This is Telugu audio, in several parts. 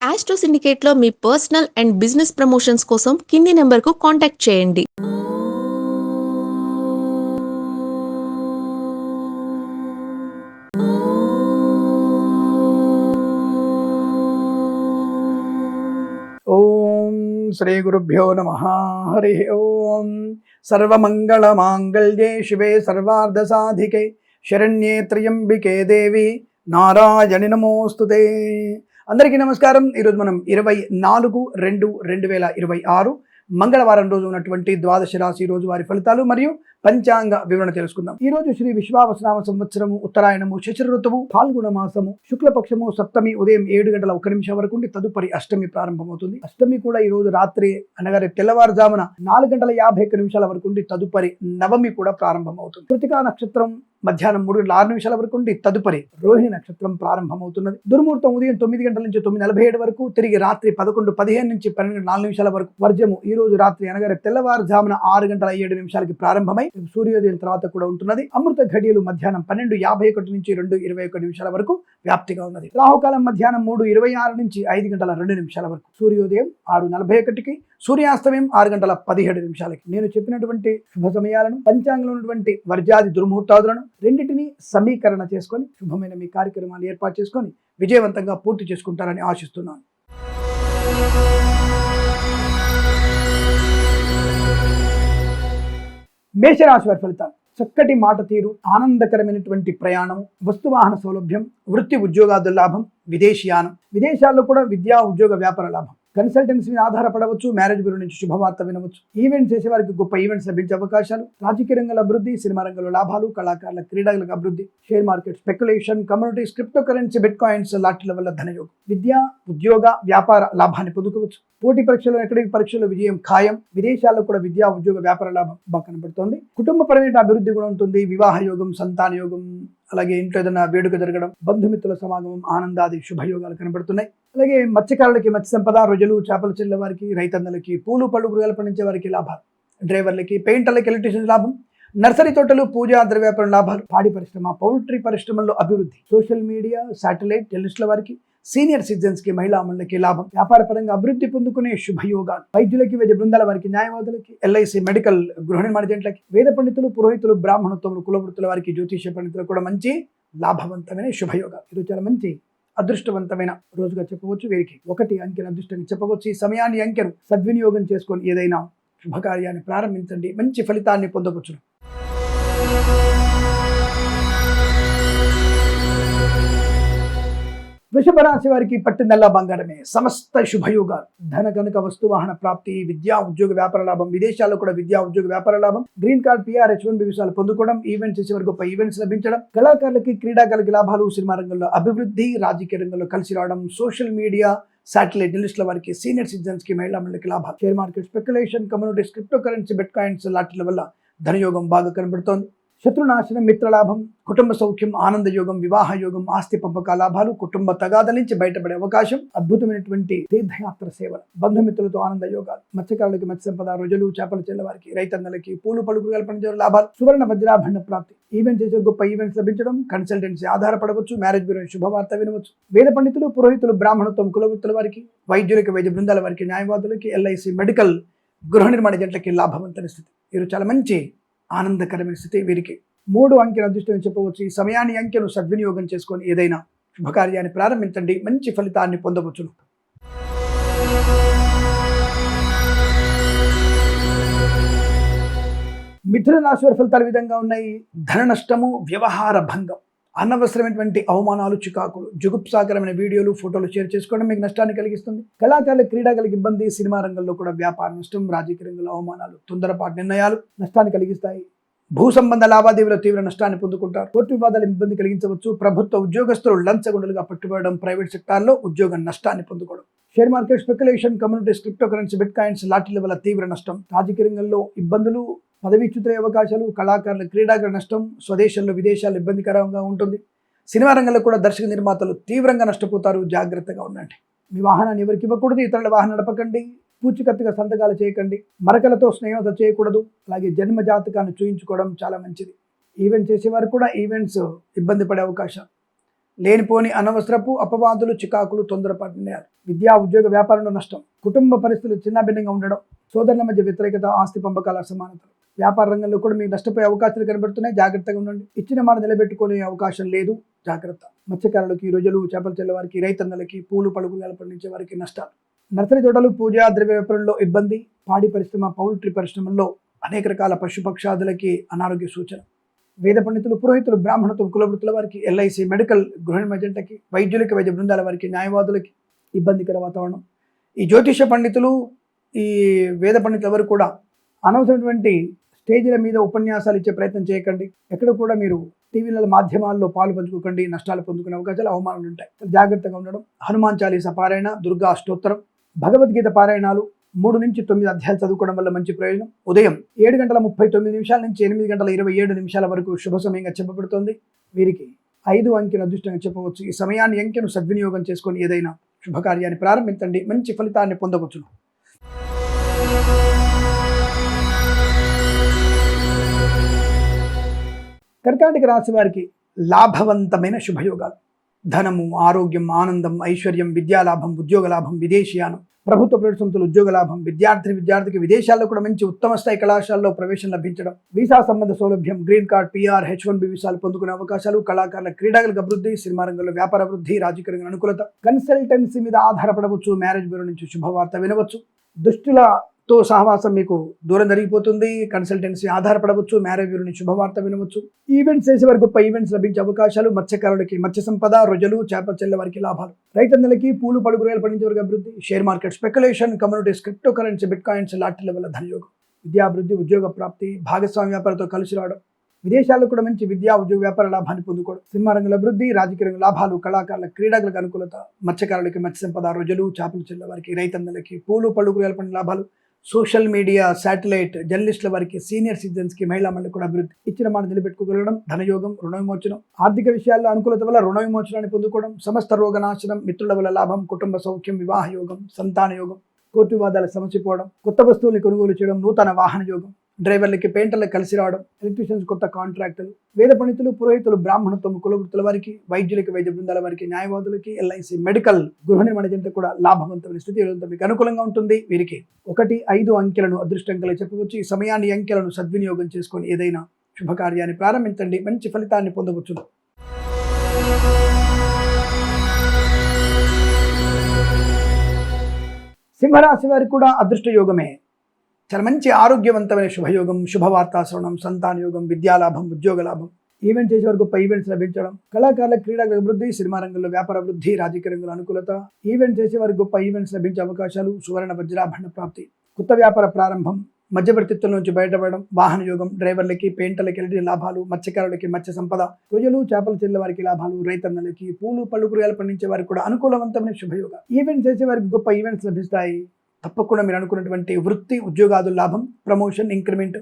ఆస్ట్రో సిండికేట్లో మీ పర్సనల్ అండ్ బిజినెస్ ప్రమోషన్స్ కోసం కింది నెంబర్కు కాంటాక్ట్ చేయండి. ఓం శ్రీ గురుభ్యో నమః. హరి ఓం. సర్వమంగళమాంగళ్యే శివే సర్వార్ధసాధికే శరణ్యే త్ర్యంబికే దేవి నారాయణి నమోస్తుతే. అందరికీ నమస్కారం. ఈరోజు మనం 24/2/2026 మంగళవారం రోజు ఉన్నటువంటి ద్వాదశ రాశి రోజు వారి ఫలితాలు మరియు పంచాంగ వివరణ తెలుసుకుందాం. ఈ రోజు శ్రీ విశ్వావసనామ సంవత్సరము ఉత్తరాయణము శశిర ఋతువు ఫాల్గుణ మాసము శుక్లపక్షము సప్తమి ఉదయం 7:01 వరకు ఉండి తదుపరి అష్టమి ప్రారంభమవుతుంది. అష్టమి కూడా ఈ రోజు రాత్రి అనగా తెల్లవారుజామున 4:51 వరకు ఉండి తదుపరి నవమి కూడా ప్రారంభమవుతుంది. కృతికా నక్షత్రం మధ్యాహ్నం 3:06 వరకు ఉండి తదుపరి రోహిణి నక్షత్రం ప్రారంభమవుతున్నది. దుర్ముహూర్తం ఉదయం 9 గంటల నుంచి 9:47 వరకు, తిరిగి రాత్రి 11:15 నుంచి 12:04 వరకు. వర్జము ఈ రోజు రాత్రి అనగా తెల్లవారుజామున 6:07 ప్రారంభమై సూర్యోదయం తర్వాత కూడా ఉంటున్నది. అమృత ఘడియలు మధ్యాహ్నం 12:51 నుంచి 2:21 వరకు వ్యాప్తిగా ఉన్నది. రాహుకాలం మధ్యాహ్నం 3:26 నుంచి 5:02 వరకు. సూర్యోదయం 6:41కి, సూర్యాస్తమయం 6:17. నేను చెప్పినటువంటి శుభ సమయాలను, పంచాంగంలో ఉన్నటువంటి వర్జాది దుర్ముహూర్తాదులను రెండింటినీ సమీకరణ చేసుకొని శుభమైన మీ కార్యక్రమాలు ఏర్పాటు చేసుకొని విజయవంతంగా పూర్తి చేసుకుంటారని ఆశిస్తున్నాను. మేషరాశి వారి ఫలితాలు. చక్కటి మాట తీరు, ఆనందకరమైనటువంటి ప్రయాణం, వస్తువాహన సౌలభ్యం, వృత్తి ఉద్యోగాదుల లాభం, విదేశీయానం, విదేశాల్లో కూడా విద్యా ఉద్యోగ వ్యాపార లాభం, కన్సల్టెన్సీ మీద ఆధారపడవచ్చు, మ్యారేజ్ బ్యూరో నుంచి శుభవార్త వినవచ్చు, ఈవెంట్స్ చేసే వారికి గొప్ప ఈవెంట్స్ లభించే అవకాశాలు, రాజకీయ రంగంలో అభివృద్ధి, సినిమా రంగంలో లాభాలు, కళాకారుల క్రీడలకు అభివృద్ధి, share market speculation, communities, crypto currency, bit coins లాంటి వల్ల ధనయోగం, విద్యా ఉద్యోగ వ్యాపార లాభాన్ని పొందుకోవచ్చు. పోటీ పరీక్షలు, అకాడమిక్ పరీక్షల్లో విజయం ఖాయం, విదేశాల్లో కూడా విద్యా ఉద్యోగ వ్యాపార లాభం బాగా కనబడుతోంది. కుటుంబపరమైన అభివృద్ధి కూడా ఉంటుంది. వివాహ యోగం, సంతాన యోగం, అలాగే ఇంట్లో ఏదైనా వేడుక జరగడం, బంధుమిత్రుల సమాగమం, ఆనందాది శుభయోగాలు కనబడుతున్నాయి. అలాగే మత్స్యకారులకి మత్స్య సంపద, రొయ్యలు చేపలు చెల్లె వారికి, రైతన్నలకి, పూలు పళ్ళు కూరగాయలు పండించే వారికి లాభాలు, డ్రైవర్లకి, పెయింటర్లకి, ఎలక్ట్రీషియన్స్ లాభం, నర్సరీ తోటలు, పూజా ద్రవ్యాపారం లాభాలు, పాడి పరిశ్రమ, పౌల్ట్రీ పరిశ్రమల్లో అభివృద్ధి, సోషల్ మీడియా, శాటిలైట్, జర్నలిస్టుల వారికి, సీనియర్ సిటిజన్స్ కి, మహిళా మండలికి లాభం, వ్యాపార పరంగా అభివృద్ధి పొందుకునే శుభయోగాలు, వైద్యులకి, వైద్య బృందాల వారికి, న్యాయవాదులకి, ఎల్ఐసి, మెడికల్, గృహ నిర్మాణ జంట్లకి, వేద పండితులు, పురోహితులు, బ్రాహ్మణోత్తములు, కులవృత్తుల వారికి, జ్యోతిష పండితులు కూడా మంచి లాభవంతమైన శుభయోగాలు. ఇది చాలా మంచి అదృష్టవంతమైన రోజుగా చెప్పవచ్చు. వీరికి 1 అంకెను అదృష్టంగా చెప్పవచ్చు. ఈ సమయాన్ని, అంకెను సద్వినియోగం చేసుకొని ఏదైనా శుభకార్యాన్ని ప్రారంభించండి, మంచి ఫలితాన్ని పొందవచ్చు. వృషభ రాశి వారికి పట్టిందల్లా బంగారమే. సమస్త శుభయోగాలు, ధన కనుక వస్తువాహన ప్రాప్తి, విద్యా ఉద్యోగ వ్యాపార లాభం, విదేశాల్లో కూడా విద్యా ఉద్యోగ వ్యాపార లాభం, గ్రీన్ కార్డ్, PR, H1B వీసాలు పొందుకోవడం, ఈవెంట్స్ చేసే వరకు గొప్ప ఈవెంట్స్ లభించడం, కళాకారులకి, క్రీడాకారులకి లాభాలు, సినిమా రంగంలో అభివృద్ధి, రాజకీయ రంగంలో కలిసి రావడం, సోషల్ మీడియా, శాటిలైట్, జర్నలిస్టుల వారికి, సీనియర్ సిటిజన్స్ కి, మహిళా మండలికి లాభాలు, share market speculation, communities, crypto currency, bit coins లాంటి వల్ల ధనయోగం బాగా కనబడుతోంది. శత్రునాశనం, మిత్రలాభం, కుటుంబ సౌఖ్యం, ఆనంద యోగం, వివాహ యోగం, ఆస్తి పంపక లాభాలు, కుటుంబ తగాదల నుంచి బయటపడే అవకాశం, అద్భుతమైనటువంటి తీర్థయాత్ర సేవలు, బంధుమిత్రులతో ఆనంద యోగాలు, మత్స్యకారులకి మత్స్య సంపద, రొయ్యలు చేపలు చెల్లవారికి, రైతన్నలకి, పూలు పళ్ళు కూరగాయలు పండించే లాభాలు, సువర్ణ వజ్రాభరణ ప్రాప్తి, ఈవెంట్ చేసే గొప్ప ఈవెంట్స్ లభించడం, కన్సల్టెన్సీ ఆధారపడవచ్చు, మ్యారేజ్ బ్యూరో శుభవార్త వినవచ్చు, వేద పండితులు, పురోహితులు, బ్రాహ్మణత్వం, కులవృత్తుల వారికి, వైద్యులకి, వైద్య బృందాల వారికి, న్యాయవాదులకి, ఎల్ఐసి, మెడికల్, గృహ నిర్మాణ జంట్లకి లాభవంతమైన స్థితి. వీరు చాలా మంచి ఆనందకరమైన స్థితి. వీరికి 3 అంకెను అదృష్టం చెప్పవచ్చు. ఈ సమయాన్ని, అంకెను సద్వినియోగం చేసుకొని ఏదైనా శుభకార్యాన్ని ప్రారంభించండి, మంచి ఫలితాన్ని పొందవచ్చును. మిథున రాశి వారి ఫలితాలు విధంగా ఉన్నాయి. ధన నష్టము, వ్యవహార భంగం, అనవసరమైనటువంటి అవమానాలు, చికాకులు, జుగుప్సాకరమైన వీడియోలు, ఫోటోలు షేర్ చేసుకోవడం మీకు నష్టాన్ని కలిగిస్తుంది. కళాకారుల, క్రీడాకారులకు ఇబ్బంది, సినిమా రంగంలో కూడా వ్యాపార నష్టం, రాజకీయ రంగంలో అవమానాలు, తొందరపాటు నిర్ణయాలు నష్టాన్ని కలిగిస్తాయి. భూ సంబంధ లావాదేవీలో తీవ్ర నష్టాన్ని పొందుకుంటారు. కోర్టు వివాదాలు ఇబ్బంది కలిగించవచ్చు. ప్రభుత్వ ఉద్యోగస్తులు లంచగొండలుగా పట్టుబడడం, ప్రైవేట్ సెక్టార్లో ఉద్యోగ నష్టాన్ని పొందుకోవడం, share market speculation, communities, crypto currency, bit coins లాంటి వల్ల తీవ్ర నష్టం, రాజకీయ రంగంలో ఇబ్బందులు, పదవీచ్యుతులయ్యే అవకాశాలు, కళాకారుల, క్రీడాకారుల నష్టం, స్వదేశంలో విదేశాల్లో ఇబ్బందికరంగా ఉంటుంది. సినిమా రంగంలో కూడా దర్శక నిర్మాతలు తీవ్రంగా నష్టపోతారు. జాగ్రత్తగా ఉండండి. మీ వాహనాన్ని ఎవరికి ఇవ్వకూడదు, ఇతరుల వాహనం నడపకండి, పూచికత్తుగా సంతకాలు చేయకండి, మరకలతో స్నేహత చేయకూడదు. అలాగే జన్మ జాతకాన్ని చూయించుకోవడం చాలా మంచిది. ఈవెంట్ చేసేవారు కూడా ఈవెంట్స్ ఇబ్బంది పడే అవకాశం, లేనిపోని అనవసరపు అపవాదులు, చికాకులు, తొందరపాటు నిర్ణయాలు. విద్యా ఉద్యోగ వ్యాపారంలో నష్టం. కుటుంబ పరిస్థితులు చిన్నాభిన్నంగా ఉండడం. సోదరుల మధ్య వ్యతిరేకత, ఆస్తి పంపకాల అసమానతలు. వ్యాపార రంగంలో కూడా మీకు నష్టపోయే అవకాశాలు కనబడుతున్నాయి. జాగ్రత్తగా ఉండండి. ఇచ్చిన మాట నిలబెట్టుకునే అవకాశం లేదు. జాగ్రత్త. మత్స్యకారులకి, రొయ్యలు, చేపలు చెల్లె వారికి, రైతన్నలకి, పూలు పలుకులు పండించే వారికి నష్టాలు. నర్సరీ తోటలు, పూజా ద్రవ్య వ్యాపారంలో ఇబ్బంది. పాడి పరిశ్రమ, పౌల్ట్రీ పరిశ్రమల్లో అనేక రకాల పశుపక్షాదులకి అనారోగ్య సూచన. వేద పండితులు, పురోహితులు, బ్రాహ్మణత్వం, కులవృత్తుల వారికి, ఎల్ఐసి, మెడికల్, గృహ మజంటకి, వైద్యులకి, వైద్య బృందాల వారికి, న్యాయవాదులకి ఇబ్బందికర వాతావరణం. ఈ జ్యోతిష పండితులు, ఈ వేద పండితుల వరకు కూడా అనవసరమైనటువంటి స్టేజీల మీద ఉపన్యాసాలు ఇచ్చే ప్రయత్నం చేయకండి. ఎక్కడ కూడా మీరు టీవీల మాధ్యమాల్లో పాలు పంచుకోకండి. నష్టాలు పొందుకునే అవకాశాలు, అవమానాలు ఉంటాయి. జాగ్రత్తగా ఉండడం. హనుమాన్ చాలీసా పారాయణ, దుర్గా అష్టోత్తరం, భగవద్గీత పారాయణాలు 3 నుంచి 9 అధ్యాయాలు చదువుకోవడం వల్ల మంచి ప్రయోజనం. ఉదయం 7:39 నుంచి 8:27 వరకు శుభ సమయంగా చెప్పబడుతోంది. వీరికి 5 అంకెను అదృష్టంగా చెప్పవచ్చు. ఈ సమయాన్ని అంకెను సద్వినియోగం చేసుకొని ఏదైనా శుభకార్యాన్ని ప్రారంభించండి. మంచి ఫలితాన్ని పొందవచ్చును. కర్కాటక రాశి వారికి లాభవంతమైన శుభయోగాలు. ధనము, ఆరోగ్యం, ఆనందం, ఐశ్వర్యం, విద్యాలాభం, ఉద్యోగ లాభం, విదేశీయానం, ప్రభుత్వ ప్రైవేట్ సంస్థలు ఉద్యోగ లాభం, విద్యార్థికి విదేశాల్లో కూడా మంచి ఉత్తమ స్థాయి కళాశాలలో ప్రవేశం లభించడం, వీసా సంబంధ సౌలభ్యం, గ్రీన్ కార్డ్, PR, H1B వీసాలు పొందుకునే అవకాశాలు, కళాకారుల, క్రీడాలకు అభివృద్ధి, సినిమా రంగంలో వ్యాపార అభివృద్ధి, రాజకీయ రంగంలో అనుకూలత, కన్సల్టెన్సీ మీద ఆధారపడవచ్చు, మ్యారేజ్ బ్యూరో నుంచి శుభవార్త వినవచ్చు, దుష్టులతో సహవాసం మీకు దూరం జరిగిపోతుంది, కన్సల్టెన్సీ ఆధారపడవచ్చు, మ్యారేజ్ బ్యూరో నుంచి శుభవార్త వినవచ్చు, ఈవెంట్స్ చేసే వారికి గొప్ప ఈవెంట్స్ లభించే అవకాశాలు, మత్స్యకారులకి మత్స్య సంపద, రొయ్యలు, చేప చెల్లె వారికి లాభాలు, రైతన్నలకి పూలు పలుకురాయలు పండించే వారికి అభివృద్ధి, share market, speculation, communities, crypto currency, bit coins, లాటరీల వల్ల ధనయోగం, విద్యాభివృద్ధి, ఉద్యోగ ప్రాప్తి, భాగస్వామ్య వ్యాపారంతో కలిసి రావడం, విదేశాల్లో కూడా మంచి విద్యా ఉద్యోగ వ్యాపార లాభాన్ని పొందుకోవడం, సినిమా రంగంలో అభివృద్ధి, రాజకీయ రంగ లాభాలు, కళాకారుల, క్రీడాకులకు అనుకూలత, మత్స్యకారులకి మత్స్య సంపద, రొయ్యలు, చేపలు చెల్లె వారికి, రైతన్నలకి పూలు పలుకురాయలు పండిన లాభాలు, సోషల్ మీడియా, శాటిలైట్, జర్నలిస్టుల వారికి, సీనియర్ సిటిజన్స్కి, మహిళా మండలి కూడా అభివృద్ధి, ఇచ్చిన మాట నిలబెట్టుకోగలగడం, ధనయోగం, రుణ విమోచనం, ఆర్థిక విషయాల్లో అనుకూలత వల్ల రుణ విమోచనాన్ని పొందుకోవడం, సమస్త రోగనాశనం, మిత్రుల వల్ల లాభం, కుటుంబ సౌఖ్యం, వివాహ యోగం, సంతాన యోగం, కోర్టు వివాదాల సమసిపోవడం, కొత్త వస్తువుల్ని కొనుగోలు చేయడం, నూతన వాహన యోగం, డ్రైవర్లకి, పెయింటర్లకు కలిసి రావడం, ఎలక్ట్రీషియన్స్ కొత్త కాంట్రాక్టులు, వేద పండితులు, పురోహితులు, బ్రాహ్మణత్వం, కులవృత్తుల వారికి, వైద్యులకి, వైద్య బృందాల వారికి, న్యాయవాదులకి, ఎల్ఐసి, మెడికల్, గృహ నిర్మాణ జంట కూడా లాభవంతమైన స్థితి మీకు అనుకూలంగా ఉంటుంది. వీరికి 1, 5 అంకెలను అదృష్టంగా చెప్పవచ్చు. ఈ సమయాన్ని, అంకెలను సద్వినియోగం చేసుకొని ఏదైనా శుభకార్యాన్ని ప్రారంభించండి. మంచి ఫలితాన్ని పొందవచ్చు. సింహరాశి వారికి కూడా అదృష్ట యోగమే. చాలా మంచి ఆరోగ్యవంతమైన శుభయోగం, శుభవార్తా శ్రవణం, సంతాన యోగం, విద్యాలాభం, ఉద్యోగ లాభం, ఈవెంట్ చేసే వారికి గొప్ప ఈవెంట్స్ లభించడం, కళాకారుల, క్రీడల అభివృద్ధి, సినిమా రంగంలో వ్యాపార అభివృద్ధి, రాజకీయ రంగంలో అనుకూలత, ఈవెంట్ చేసే వారికి గొప్ప ఈవెంట్స్ లభించే అవకాశాలు, సువర్ణ వజ్రాభరణ ప్రాప్తి, కొత్త వ్యాపార ప్రారంభం, మధ్యవర్తిత్వం నుంచి బయటపడడం, వాహన యోగం, డ్రైవర్లకి, పెయింటర్లకి ఎలాంటి లాభాలు, మత్స్యకారులకి మత్స్య సంపద, రొయ్యలు, చేపలు చెల్లె వారికి లాభాలు, రైతన్నలకి, పూలు పళ్ళు కూరగాయలు పండించే వారికి కూడా అనుకూలవంతమైన శుభయోగ, ఈవెంట్ చేసే వారికి గొప్ప ఈవెంట్స్ లభిస్తాయి. తప్పకుండా మీరు అనుకున్నటువంటి వృత్తి, ఉద్యోగాదుల లాభం, ప్రమోషన్, ఇంక్రిమెంట్,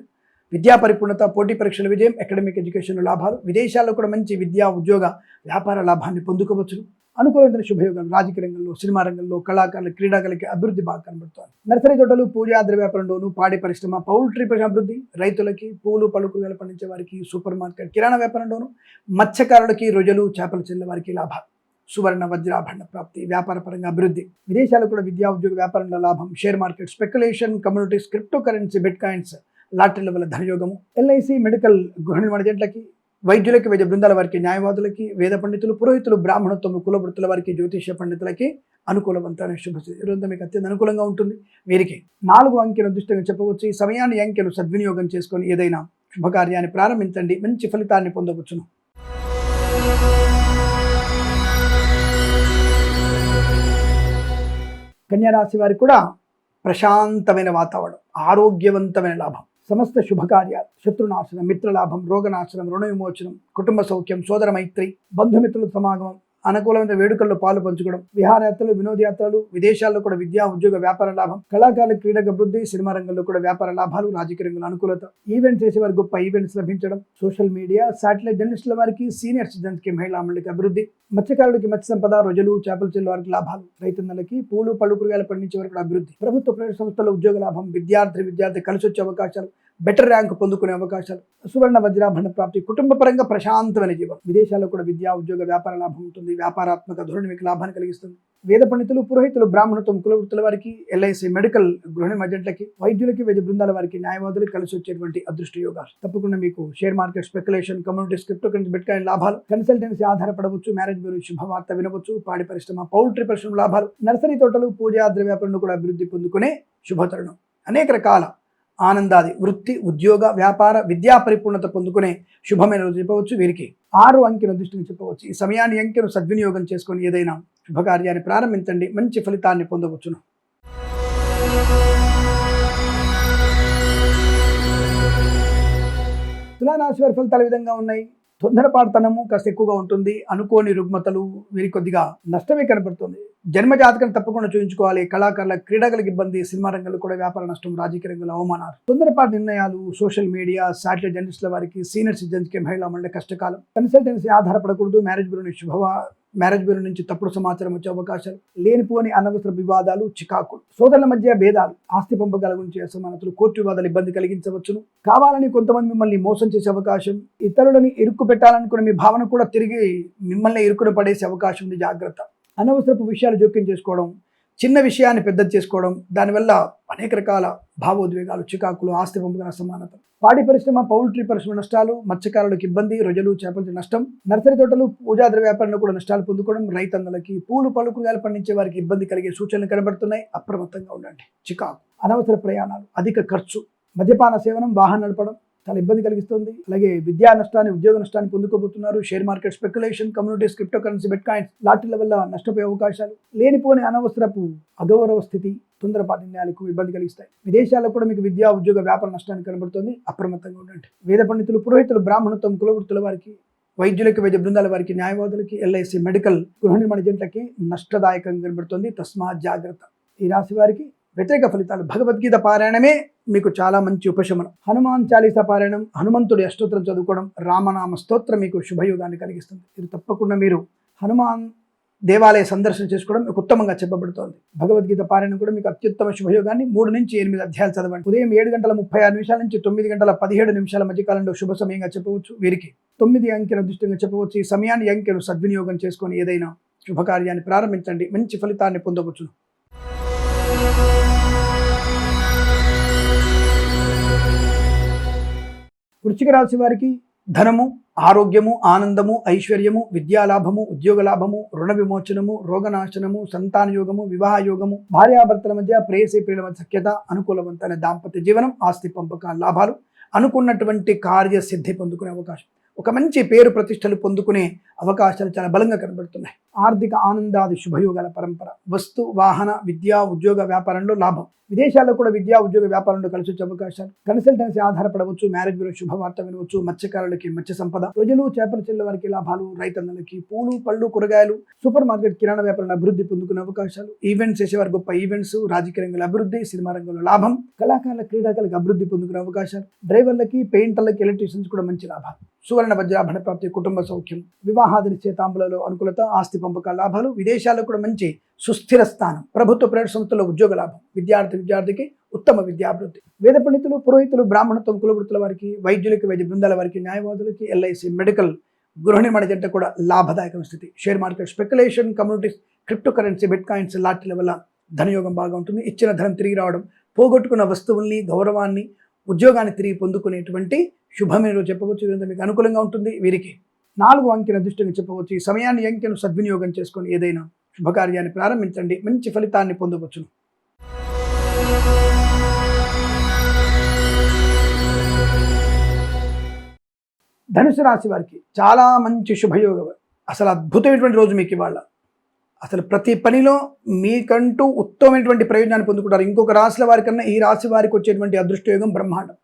విద్యా పరిపూర్ణత, పోటీ పరీక్షల విజయం, అకాడమిక్ ఎడ్యుకేషన్ లాభాలు, విదేశాల్లో కూడా మంచి విద్యా ఉద్యోగ వ్యాపార లాభాన్ని పొందుకోవచ్చు. అనుకూలమైన శుభయోగాలు, రాజకీయ రంగంలో, సినిమా రంగంలో, కళాకారుల, క్రీడాకారులకి అభివృద్ధి బాగా కనబడుతుంది. నర్సరీ తోటలు, పూజా ద్రవ్య వ్యాపారంలోను, పాడి పరిశ్రమ, పౌల్ట్రీ పరిశ్రమ అభివృద్ధి, రైతులకి, పూలు పలుకులు పండించే వారికి, సూపర్ మార్కెట్, కిరాణా వ్యాపారంలోను, మత్స్యకారులకి, రొయ్యలు, చేపలు చెల్లె వారికి లాభాలు, సువర్ణ వజ్రాభరణ ప్రాప్తి, వ్యాపార పరంగా అభివృద్ధి, విదేశాల్లో కూడా విద్యా ఉద్యోగ వ్యాపారంలో లాభం, share market, speculation, communities, crypto currency, bit coins, లాటరీల వల్ల ధనయోగము, ఎల్ఐసి, మెడికల్, గృహ నిర్మాణ జంటలకి, వైద్యులకి, వైద్య బృందాల వారికి, న్యాయవాదులకి, వేద పండితులు, పురోహితులు, బ్రాహ్మణత్వం, కులవృత్తుల వారికి, జ్యోతిష పండితులకి అనుకూలవంతమైన శుభ మీకు అత్యంత అనుకూలంగా ఉంటుంది. వీరికి 4 అంకెను అదృష్టంగా చెప్పవచ్చు. ఈ సమయాన్ని, అంకెను సద్వినియోగం చేసుకొని ఏదైనా శుభకార్యాన్ని ప్రారంభించండి. మంచి ఫలితాన్ని పొందవచ్చును. కన్యారాశి వారికి కూడా ప్రశాంతమైన వాతావరణం, ఆరోగ్యవంతమైన లాభం, సమస్త శుభకార్యాలు, శత్రునాశనం, మిత్రలాభం, రోగనాశనం, రుణ విమోచనం, కుటుంబ సౌఖ్యం, సోదర మైత్రి, బంధుమిత్రుల సమాగమం, అనుకూలమైన వేడుకల్లో పాలు పంచుకోవడం, విహారయాత్రలు, వినోదయాత్రలు, విదేశాల్లో కూడా విద్యా ఉద్యోగ వ్యాపార లాభం, కళాకారుల, క్రీడకు అభివృద్ధి, సినిమా రంగంలో కూడా వ్యాపార లాభాలు, రాజకీయ రంగంలో అనుకూలత, ఈవెంట్ చేసే వారికి గొప్ప ఈవెంట్స్ లభించడం, సోషల్ మీడియా, శాటిలైట్, జర్నలిస్టుల వారికి, సీనియర్ సిటిజన్స్కి, మహిళా మండలికి అభివృద్ధి, మత్స్యకారులకి మత్స్య సంపద, రొయ్యలు, చేపలు చెల్లె వారికి లాభాలు, రైతన్నలకి, పూలు పళ్ళు కూరగాయలు పండించే వారికి అభివృద్ధి, ప్రభుత్వ ప్రైవేట్ సంస్థల్లో ఉద్యోగ లాభం, విద్యార్థి కలిసి వచ్చే అవకాశాలు, బెటర్ ర్యాంక్ పొందుకునే అవకాశాలు, సువర్ణ వజ్రాభరణ ప్రాప్తి, కుటుంబ పరంగా ప్రశాంతమైన జీవనం. విదేశాల్లో కూడా విద్యా ఉద్యోగ వ్యాపార లాభం ఉంటుంది. వ్యాపారాత్మక ధోరణి మీకు లాభాన్ని కలిగిస్తుంది. వేద పండితులు, పురోహితులు, బ్రాహ్మణత్వం, కులవృత్తుల వారికి, ఎల్ఐసి, మెడికల్, గృహిణి మధ్యంట్లకి, వైద్యులకి, వైద్య బృందాల వారికి, న్యాయవాదులకు కలిసి వచ్చేటువంటి అదృష్ట యోగాలు. తప్పకుండా మీకు share market, speculation, communities, crypto currency, bitcoin లాభాలు, కన్సల్టెన్సీ ఆధారపడవచ్చు, మ్యారేజ్ బ్యూరో శుభవార్త వినవచ్చు, పాడి పరిశ్రమ, పౌల్ట్రీ పరిశ్రమ లాభాలు, నర్సరీ తోటలు, పూజా ద్రవ్య వ్యాపారంలో కూడా అభివృద్ధి పొందుకునే శుభతరుణం. అనేక రకాల ఆనందాది వృత్తి, ఉద్యోగ, వ్యాపార, విద్యా పరిపూర్ణత పొందుకునే శుభమైన రోజు చెప్పవచ్చు. వీరికి 6 అంకెను దృష్టిని చెప్పవచ్చు. ఈ సమయాన్ని అంకెను సద్వినియోగం చేసుకొని ఏదైనా శుభకార్యాన్ని ప్రారంభించండి, మంచి ఫలితాన్ని పొందవచ్చును. తులారాశి వారి ఫలితాలు ఈ విధంగా ఉన్నాయి. తొందరపాటుతనము కాస్త ఎక్కువగా ఉంటుంది. అనుకోని రుగ్మతలు వీరికి కొద్దిగా నష్టమే కనబడుతుంది. జన్మజాతకం తప్పకుండా చూపించుకోవాలి. కళాకారుల, క్రీడాకులకు ఇబ్బంది, సినిమా రంగంలో కూడా వ్యాపార నష్టం, రాజకీయ రంగంలో అవమానాలు, తొందరపాటు నిర్ణయాలు, సోషల్ మీడియా, శాటిలైట్ జర్నలిస్టుల వారికి, సీనియర్ సిటిజన్స్కి, మహిళా మండలి కష్టకాలం. కన్సల్టెన్సీ ఆధారపడకూడదు. మ్యారేజ్ బ్యూరో నుంచి తప్పుడు సమాచారం వచ్చే అవకాశాలు, లేనిపోని అనవసర వివాదాలు, చికాకులు, సోదరుల మధ్య భేదాలు, ఆస్తి పంపకాల గురించి అసమానతలు, కోర్టు వివాదాలు ఇబ్బంది కలిగించవచ్చును. కావాలని కొంతమంది మిమ్మల్ని మోసం చేసే అవకాశం, ఇతరులని ఇరుక్కు పెట్టాలనుకున్న మీ భావన కూడా తిరిగి మిమ్మల్ని ఇరుక్కున పడేసే అవకాశం ఉంది. జాగ్రత్త. అనవసరపు విషయాలు జోక్యం చేసుకోవడం, చిన్న విషయాన్ని పెద్దది చేసుకోవడం, దానివల్ల అనేక రకాల భావోద్వేగాలు, చికాకులు, ఆస్తి పంపకాల అసమానత, పాడి పరిశ్రమ, పౌల్ట్రీ పరిశ్రమ నష్టాలు, మత్స్యకారులకు ఇబ్బంది, రొయ్యలు, చేపల నష్టం, నర్సరీ తోటలు, పూజాద్ర వ్యాపారంలో కూడా నష్టాలు పొందుకోవడం, రైతన్నలకి, పూలు పళ్ళు కూరగాయలు పండించే వారికి ఇబ్బంది కలిగే సూచనలు కనబడుతున్నాయి. అప్రమత్తంగా ఉండండి. చికాకు, అనవసర ప్రయాణాలు, అధిక ఖర్చు, మద్యపాన సేవనం, వాహనం నడపడం చాలా ఇబ్బంది కలిగిస్తుంది. అలాగే విద్యా నష్టాన్ని, ఉద్యోగ నష్టాన్ని పొందుకోబోతున్నారు. Share market, speculation, communities, crypto currency, bitcoins లాటరీల వల్ల నష్టపోయే అవకాశాలు, లేనిపోని అనవసరపు అగౌరవ స్థితి, తొందరపాటు నిర్ణయాలకు ఇబ్బంది కలిగిస్తాయి. విదేశాల్లో కూడా మీకు విద్యా ఉద్యోగ వ్యాపార నష్టాన్ని కనబడుతుంది. అప్రమత్తంగా ఉండండి. వేద పండితులు, పురోహితులు, బ్రాహ్మణత్వం, కులవృత్తుల వారికి, వైద్యులకి, వైద్య బృందాల వారికి, న్యాయవాదులకి, ఎల్ఐసి, మెడికల్, గృహ నిర్మాణ జంటలకి నష్టదాయకంగా కనబడుతుంది. తస్మాత్ జాగ్రత్త. ఈ రాశి వారికి వ్యతిరేక ఫలితాలు. భగవద్గీత పారాయణమే మీకు చాలా మంచి ఉపశమనం. హనుమాన్ చాలీసా పారాయణం, హనుమంతుడి అష్టోత్తరం చదువుకోవడం, రామనామ స్తోత్రం మీకు శుభయోగాన్ని కలిగిస్తుంది. ఇది తప్పకుండా మీరు హనుమాన్ దేవాలయ సందర్శన చేసుకోవడం మీకు ఉత్తమంగా చెప్పబడుతోంది. భగవద్గీత పారాయణం కూడా మీకు అత్యుత్తమ శుభయోగాన్ని. 3 నుంచి 8 అధ్యాయాలు చదవండి. ఉదయం 7:36 నుంచి 9:17 మధ్య కాలంలో శుభ సమయంగా చెప్పవచ్చు. వీరికి 9 అంకెను అదృష్టంగా చెప్పవచ్చు. ఈ సమయాన్ని అంకెను సద్వినియోగం చేసుకొని ఏదైనా శుభకార్యాన్ని ప్రారంభించండి, మంచి ఫలితాన్ని పొందవచ్చు. వృశ్చిక రాశి వారికి ధనము, ఆరోగ్యము, ఆనందము, ఐశ్వర్యము, విద్యాలాభము, ఉద్యోగ లాభము, రుణ విమోచనము, రోగనాశనము, సంతానయోగము, వివాహ యోగము, భార్యాభర్తల మధ్య, ప్రేయసి ప్రియుల మధ్య సఖ్యత, అనుకూలవంతమైన దాంపత్య జీవనం, ఆస్తి పంపకాల లాభాలు, అనుకున్నటువంటి కార్యసిద్ధి పొందుకునే అవకాశం, ఒక మంచి పేరు ప్రతిష్టలు పొందుకునే అవకాశాలు చాలా బలంగా కనబడుతున్నాయి. ఆర్థిక ఆనందాది శుభయోగాల పరంపర, వస్తు, వాహన, విద్యా ఉద్యోగ వ్యాపారంలో లాభం, విదేశాల్లో కూడా విద్యా ఉద్యోగ వ్యాపారంలో కలిసి వచ్చే అవకాశాలు, కన్సల్టెన్సీ ఆధారపడవచ్చు, మ్యారేజ్ బ్యూరో శుభవార్త వినవచ్చు, మత్స్యకారులకి మత్స్య సంపద, రోజులు, చేపల చెల్ల వారికి లాభాలు, రైతన్నలకి పూలు పళ్ళు కూరగాయలు, సూపర్ మార్కెట్, కిరాణా వ్యాపారంలో అభివృద్ధి పొందుకునే అవకాశాలు, ఈవెంట్స్ చేసేవారు గొప్ప ఈవెంట్స్, రాజకీయ రంగంలో అభివృద్ధి, సినిమా రంగంలో లాభం, కళాకారుల, క్రీడాకారులకు అభివృద్ధి పొందుకునే అవకాశాలు, డ్రైవర్లకి, పెయింటర్లకి, ఎలక్ట్రీషియన్స్ కూడా మంచి లాభాలు, సువర్ణ వజ్రాభరణ ప్రాప్తి, కుటుంబ సౌఖ్యం, వివాహాది నిశ్చయితాంబులలో అనుకూలత, ఆస్తి పంపకాల లాభాలు, విదేశాల్లో కూడా మంచి సుస్థిర స్థానం, ప్రభుత్వ ప్రైవేట్ సంస్థల్లో ఉద్యోగ లాభం, విద్యార్థికి ఉత్తమ విద్యాభివృద్ధి, వేద పండితులు, పురోహితులు, బ్రాహ్మణత్వం, కులవృత్తుల వారికి, వైద్యులకి, వైద్య బృందాల వారికి, న్యాయవాదులకి, ఎల్ఐసి, మెడికల్, గృహ నిర్మాణ జంట కూడా లాభదాయక స్థితి. Share market, speculation, communities, crypto currency, bitcoins లాటరీల వల్ల ధనయోగం బాగా ఉంటుంది. ఇచ్చిన ధనం తిరిగి రావడం, పోగొట్టుకున్న వస్తువుల్ని, గౌరవాన్ని, ఉద్యోగాన్ని తిరిగి పొందుకునేటువంటి శుభమైన రోజు చెప్పవచ్చు. ఇదంతా మీకు అనుకూలంగా ఉంటుంది. వీరికి 4 అంకెను అదృష్టంగా చెప్పవచ్చు. ఈ సమయాన్ని అంకెను సద్వినియోగం చేసుకొని ఏదైనా శుభకార్యాన్ని ప్రారంభించండి, మంచి ఫలితాన్ని పొందవచ్చు. ధనుసు రాశి వారికి చాలా మంచి శుభయోగం. అసలు అద్భుతమైనటువంటి రోజు మీకు ఇవాళ. అసలు ప్రతి పనిలో మీకంటూ ఉత్తమమైనటువంటి ప్రయోజనాన్ని పొందుకుంటారు. ఇంకొక రాశుల వారికన్నా ఈ రాశి వారికి వచ్చేటువంటి అదృష్టయోగం బ్రహ్మాండం.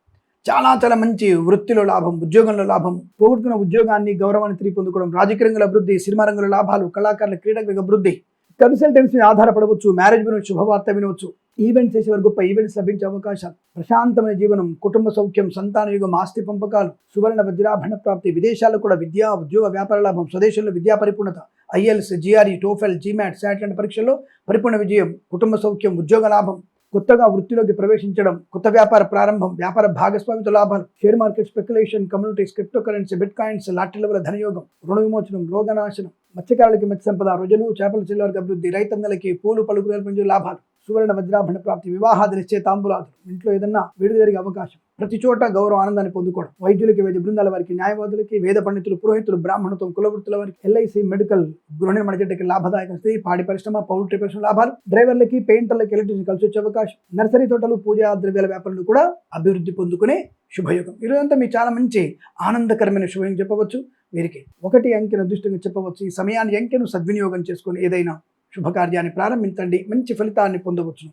చాలా చాలా మంచి వృత్తిలో లాభం, ఉద్యోగంలో లాభం, పోగొట్టుకున్న ఉద్యోగాన్ని, గౌరవాన్ని తిరిగి పొందుకోవడం, రాజకీయ రంగంలో అభివృద్ధి, సినిమా రంగంలో లాభాలు, కళాకారుల, క్రీడలకు అభివృద్ధి, కన్సల్టెన్సీ ఆధారపడవచ్చు, మ్యారేజ్ బ్యూరో శుభవార్త వినవచ్చు, ఈవెంట్స్ చేసేవారు గొప్ప ఈవెంట్స్ లభించే అవకాశాలు, ప్రశాంతమైన జీవనం, కుటుంబ సౌఖ్యం, సంతానయుగం, ఆస్తి పంపకాలు, సువర్ణ వజ్రాభరణ ప్రాప్తి, విదేశాల్లో కూడా విద్యా ఉద్యోగ వ్యాపార లాభం, స్వదేశంలో విద్యా పరిపూర్ణత, IELTS, GRE, TOEFL, GMAT, satellite పరీక్షల్లో పరిపూర్ణ విజయం, కుటుంబ సౌఖ్యం, ఉద్యోగ లాభం, కొత్తగా వృత్తిలోకి ప్రవేశించడం, కొత్త వ్యాపార ప్రారంభం, వ్యాపార భాగస్వామితో లాభాలు, share market speculation, communities, crypto currency, bit coins, lottery లెవెల్ ధనయోగం, రుణ విమోచనం, రోగనాశనం, మత్స్యకారులకి మత్స్య సంపద, రొయ్యలు చేపల చెల్లవారికి అభివృద్ధి, రైతన్నలకి పూలు పలుకు పంచే లాభాలు, సువర్ణ వజ్రాభరణ ప్రాప్తి, వివాహాది నిశ్చయ తాంబూలాదులు, ఇంట్లో ఏదన్నా వేడుక జరిగే అవకాశం, ప్రతి చోట గౌరవ ఆనందాన్ని పొందుకోవడం, వైద్యులకి, వైద్య బృందాల వారికి, న్యాయవాదులకి, వేద పండితులు, పురోహితులు, బ్రాహ్మణత్వం, కులవృత్తుల వారికి, ఎల్ఐసి, మెడికల్, గృహ నిర్మాణ జట్టుకి లాభదాయక స్థితి, పాడి పరిశ్రమ, పౌల్ట్రీ పరిశ్రమ లాభాలు, డ్రైవర్లకి, పెయింటర్లకి, ఎలక్ట్రీషియన్ కలిసి వచ్చే అవకాశం, నర్సరీ తోటలు, పూజా ద్రవ్యాల వ్యాపారులు కూడా అభివృద్ధి పొందుకునే శుభయోగం. ఈరోజంతా మీకు చాలా మంచి ఆనందకరమైన శుభయోగం చెప్పవచ్చు. వీరికి 1 అంకెను అదృష్టంగా చెప్పవచ్చు. ఈ సమయాన్ని అంకెను సద్వినియోగం చేసుకుని ఏదైనా శుభకార్యాన్ని ప్రారంభించండి, మంచి ఫలితాన్ని పొందవచ్చు.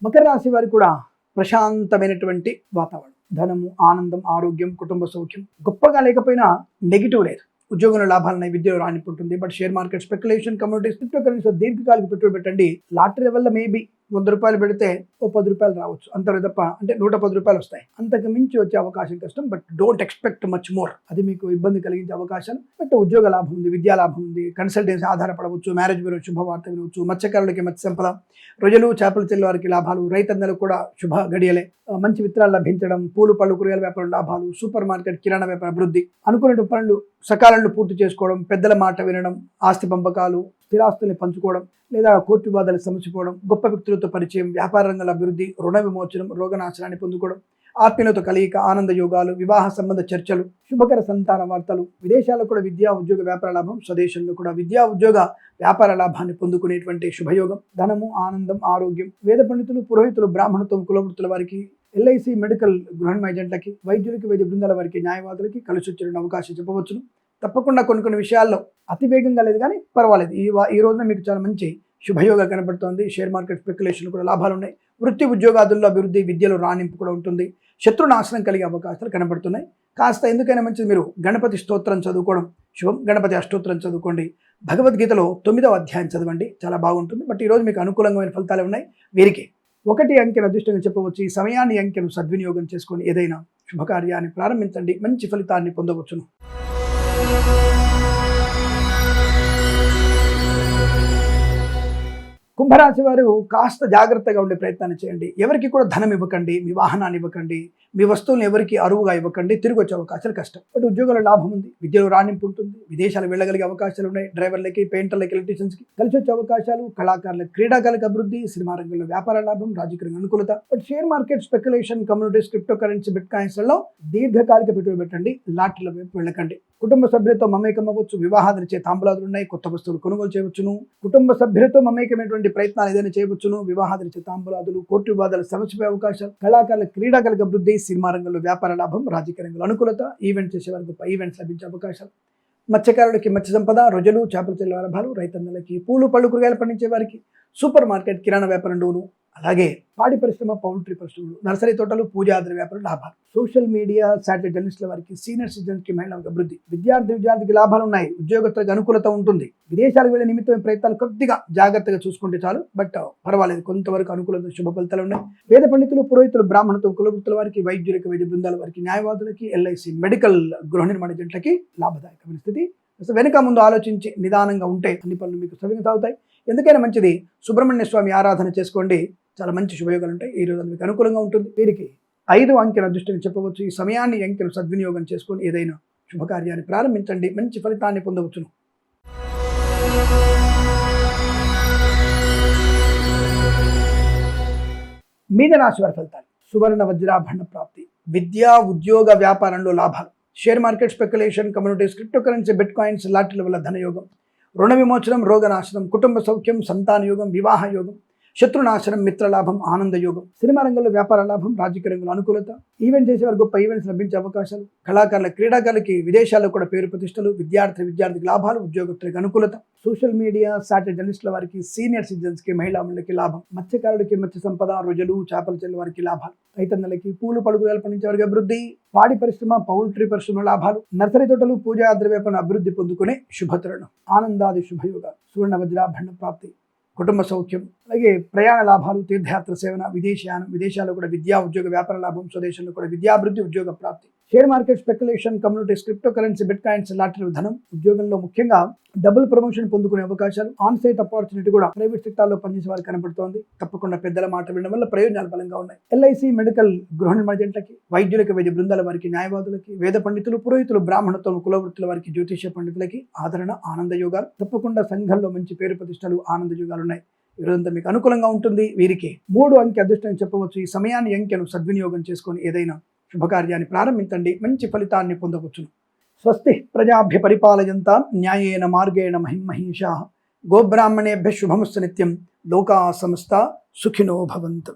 మకర రాశి వారికి కూడా ప్రశాంతమైనటువంటి వాతావరణం, ధనము, ఆనందం, ఆరోగ్యం, కుటుంబ సౌఖ్యం గొప్పగా లేకపోయినా నెగిటివ్ లేదు. ఉద్యోగంలో లాభాలు, విద్యలో రాణింపు ఉంటుంది. But share market, speculation, communities, crypto currency దీర్ఘకాలిక పెట్టుబడి పెట్టండి. లాటరీ వల్ల మేబీ 100 రూపాయలు పెడితే ఓ 10 రూపాయలు రావచ్చు, అంత తప్ప, అంటే 110 రూపాయలు వస్తాయి. అంతకు మించి వచ్చే అవకాశం కష్టం. But don't expect much more. అది మీకు ఇబ్బంది కలిగించే అవకాశాలు. బట్ ఉద్యోగ లాభం ఉంది, విద్యా లాభం ఉంది, కన్సల్టెన్సీ ఆధారపడవచ్చు, మ్యారేజ్ బ్యూరో శుభవార్త వినవచ్చు, మత్స్యకారులకి మత్స్య సంపద, రొయ్యలు చేపల చెల్లి వారికి లాభాలు, రైతన్నలకు కూడా శుభ గడియలే, మంచి విత్తనాలు లభించడం, పూలు పళ్ళు కూరగాయల వ్యాపారం లాభాలు, సూపర్ మార్కెట్, కిరాణా వ్యాపార అభివృద్ధి, అనుకున్న పనులు సకాలంలో పూర్తి చేసుకోవడం, పెద్దల మాట వినడం, ఆస్తి పంపకాలు, స్థిరాస్తుల్ని పంచుకోవడం లేదా కోర్టు వివాదాలు సమసిపోవడం, గొప్ప వ్యక్తులతో పరిచయం, వ్యాపార రంగంలో అభివృద్ధి, రుణ విమోచనం, రోగనాశనాన్ని పొందుకోవడం, ఆత్మీయులతో కలయిక, ఆనంద యోగాలు, వివాహ సంబంధ చర్చలు, శుభకర సంతాన వార్తలు, విదేశాల్లో కూడా విద్యా ఉద్యోగ వ్యాపార లాభం, స్వదేశంలో కూడా విద్యా ఉద్యోగ వ్యాపార లాభాన్ని పొందుకునేటువంటి శుభయోగం, ధనము, ఆనందం, ఆరోగ్యం, వేద పండితులు, పురోహితులు, బ్రాహ్మణత్వం, కులవృత్తుల వారికి, ఎల్ఐసి, మెడికల్, గృహ ఏజెంట్లకి, వైద్యులకి, వైద్య బృందాల వారికి, న్యాయవాదులకి కలిసి వచ్చే అవకాశం చెప్పవచ్చును. తప్పకుండా కొన్ని విషయాల్లో అతి వేగంగా లేదు కానీ పర్వాలేదు. ఈ రోజున మీకు చాలా మంచి శుభయోగా కనబడుతోంది. షేర్ మార్కెట్, స్పెక్యులేషన్ కూడా లాభాలు ఉన్నాయి. వృత్తి ఉద్యోగాదుల్లో అభివృద్ధి, విద్యలో రాణింపు కూడా ఉంటుంది. శత్రు నాశనం కలిగే అవకాశాలు కనబడుతున్నాయి. కాస్త ఎందుకైనా మంచిది మీరు గణపతి స్తోత్రం చదువుకోవడం శుభం. గణపతి అష్టోత్తరం చదువుకోండి. భగవద్గీతలో 9వ అధ్యాయం చదవండి, చాలా బాగుంటుంది. బట్ ఈరోజు మీకు అనుకూలంగా ఫలితాలు ఉన్నాయి. వీరికి 1 అంకెను అదృష్టంగా చెప్పవచ్చు. ఈ సమయాన్ని అంకెను సద్వినియోగం చేసుకొని ఏదైనా శుభకార్యాన్ని ప్రారంభించండి, మంచి ఫలితాన్ని పొందవచ్చును. కుంభరాశి వారు కాస్త జాగ్రత్తగా ఉండే ప్రయత్నాన్ని చేయండి. ఎవరికి కూడా ధనం ఇవ్వకండి, మీ వాహనాన్ని ఇవ్వకండి, మీ వస్తువులను ఎవరికి అరువుగా ఇవ్వకండి. తిరిగి వచ్చే అవకాశాలు కష్టం. బట్ ఉద్యోగంలో లాభం ఉంది, విద్యలో రాణింపు ఉంటుంది, విదేశాలు వెళ్ళగలిగే అవకాశాలు ఉన్నాయి. డ్రైవర్లకి, పెయింటర్లకి, ఎలక్ట్రీషియన్స్కి కలిసి వచ్చే అవకాశాలు, కళాకారులకు, క్రీడాకారులకు అభివృద్ధి, సినిమా రంగంలో వ్యాపార లాభం, రాజకీయ అనుకూలత. But share market, speculation, communities, crypto currency, bit కాయిన్స్లలో దీర్ఘకాలిక పెట్టుబడి పెట్టండి. లాటరీల వైపు వెళ్ళకండి. కుటుంబ సభ్యులతో మమేకం అవ్వచ్చు, వివాహాలు ఇచ్చే తాంబూలాదులు ఉన్నాయి, కొత్త వస్తువులు కొనుగోలు చేయవచ్చును. కుటుంబ సభ్యులతో మమేకమైనటువంటి ప్రయత్నాలు ఏదైనా చేయవచ్చును. వివాహాలు ఇచ్చే తాంబూలాదులు, కోర్టు వివాదాలు సమస్యపై అవకాశాలు, కళాకారుల, క్రీడాకారులకు అభివృద్ధి, సినిమా రంగంలో వ్యాపార లాభం, రాజకీయ రంగంలో అనుకూలత, ఈవెంట్ చేసేవారికి గొప్ప ఈవెంట్స్ లభించే అవకాశాలు, మత్స్యకారులకి మత్స్య సంపద, రొయ్యలు చేపల చెల్లె లాభాలు, రైతన్నలకి, పూలు పళ్ళు కూరగాయలు పండించే వారికి, సూపర్ మార్కెట్, కిరాణా వ్యాపారంలోను, అలాగే పాడి పరిశ్రమ, పౌల్ట్రీ పరిశ్రమలు, నర్సరీ తోటలు, పూజాద్ర వ్యాపారం లాభాలు, సోషల్ మీడియా, శాటిలైట్ జర్నలిస్టుల వారికి, సీనియర్ సిటిజన్స్కి, మహిళలకు అభివృద్ధి, విద్యార్థికి లాభాలు ఉన్నాయి. ఉద్యోగస్తులకు అనుకూలత ఉంటుంది. విదేశాలకు వెళ్ళే నిమిత్తం ప్రయత్నాలు కొద్దిగా జాగ్రత్తగా చూసుకుంటే చాలు. బట్ పర్వాలేదు, కొంతవరకు అనుకూలత, శుభ ఫలితాలు ఉన్నాయి. వేద పండితులు, పురోహితులు, బ్రాహ్మణత్వం, కులవృత్తుల వారికి, వైద్యులకి, వైద్య బృందాల వారికి, న్యాయవాదులకి, ఎల్ఐసి, మెడికల్, గృహ నిర్మాణ జంటలకి లాభదాయకమైన స్థితి. వెనుక ముందు ఆలోచించి నిదానంగా ఉంటే అన్ని పనులు మీకు సవ్యంగా సాగుతాయి. ఎందుకైనా మంచిది సుబ్రహ్మణ్య స్వామి ఆరాధన చేసుకోండి, చాలా మంచి శుభయోగాలు ఉంటాయి. ఈ రోజు మీకు అనుకూలంగా ఉంటుంది. వీరికి 5 అంకెను అదృష్టంగా చెప్పవచ్చు. ఈ సమయాన్ని అంకెను సద్వినియోగం చేసుకొని ఏదైనా శుభకార్యాన్ని ప్రారంభించండి, మంచి ఫలితాన్ని పొందవచ్చును. మీనరాశి వారి ఫలితాలు. సువర్ణ వజ్రాభరణ ప్రాప్తి, విద్యా ఉద్యోగ వ్యాపారంలో లాభాలు, share market, speculation, communities, crypto currency, bit coins, లాటరీల వల్ల ధనయోగం, రుణ విమోచనం, రోగనాశనం, కుటుంబ సౌఖ్యం, సంతాన యోగం, వివాహ యోగం, శత్రునాశనం, మిత్రలాభం, ఆనంద యోగం, సినిమా రంగంలో వ్యాపార లాభం, రాజకీయ రంగంలో అనుకూలత, ఈవెంట్ చేసేవారు గొప్ప ఈవెంట్స్ లభించే అవకాశాలు, కళాకారుల, క్రీడాకారులకి విదేశాల్లో కూడా పేరు ప్రతిష్టలు, విద్యార్థికి లాభాలు, ఉద్యోగస్తులకు అనుకూలత, సోషల్ మీడియా, శాటిలైట్ జర్నలిస్టుల వారికి, సీనియర్ సిటిజన్స్కి, మహిళలకి లాభం, మత్స్యకారులకి మత్స్య సంపద, రొయ్యలు చేపల చెల్లి వారికి లాభాలు, రైతన్నలకి, పూలు పలుకురాలు పండించే వారికి అభివృద్ధి, పాడి పరిశ్రమ, పౌల్ట్రీ పరిశ్రమ లాభాలు, నర్సరీ తోటలు, పూజా ద్రవ్యాలను అభివృద్ధి పొందుకునే శుభతరుణం, ఆనందాది శుభయోగ, సువర్ణ వజ్రాభరణ ప్రాప్తి, కుటుంబ సౌఖ్యం, అలాగే ప్రయాణ లాభాలు, తీర్థయాత్ర సేవన, విదేశాల్లో కూడా విద్యా ఉద్యోగ వ్యాపార లాభం, స్వదేశంలో కూడా విద్యాభివృద్ధి, ఉద్యోగ ప్రాప్తి, share market speculation, communities, crypto currency, bit coins, lottery ధనం, ఉద్యోగంలో ముఖ్యంగా డబుల్ ప్రమోషన్ పొందుకునే అవకాశాలు, ఆన్ సైట్ ఆపర్చునిటీ కూడా ప్రైవేట్ సెక్టార్లో పనిచేసే వారికి కనబడుతోంది. తప్పకుండా పెద్దల మాట వినడం వల్ల ప్రయోజనాలు బలంగా ఉన్నాయి. ఎల్ఐసి, మెడికల్, గృహ నిర్మాణాలకి, వైద్యులకి, వైద్య బృందాల వారికి, న్యాయవాదులకి, వేద పండితులు, పురోహితులు, బ్రాహ్మణత్వం, కులవృత్తుల వారికి, జ్యోతిష పండితులకి ఆదరణ, ఆనంద యోగాలు. తప్పకుండా సంఘంలో మంచి పేరు ప్రతిష్టలు, ఆనంద యోగాలు ఉన్నాయి. ఈ రోజంతా మీకు అనుకూలంగా ఉంటుంది. వీరికి 3 అంకె అదృష్టం చెప్పవచ్చు. ఈ సమయాన్ని, అంకెను సద్వినియోగం చేసుకొని ఏదైనా శుభకార్యాన్ని ప్రారంభించండి, మంచి ఫలితాన్ని పొందవచ్చును. స్వస్తి ప్రజాభ్య పరిపాలయంతాం న్యాయేన మార్గేణ మహిమహీషాః. గోబ్రాహ్మణేభ్యः శుభమస్తు నిత్యం. లోకా సమస్తా సుఖినో భవంతు.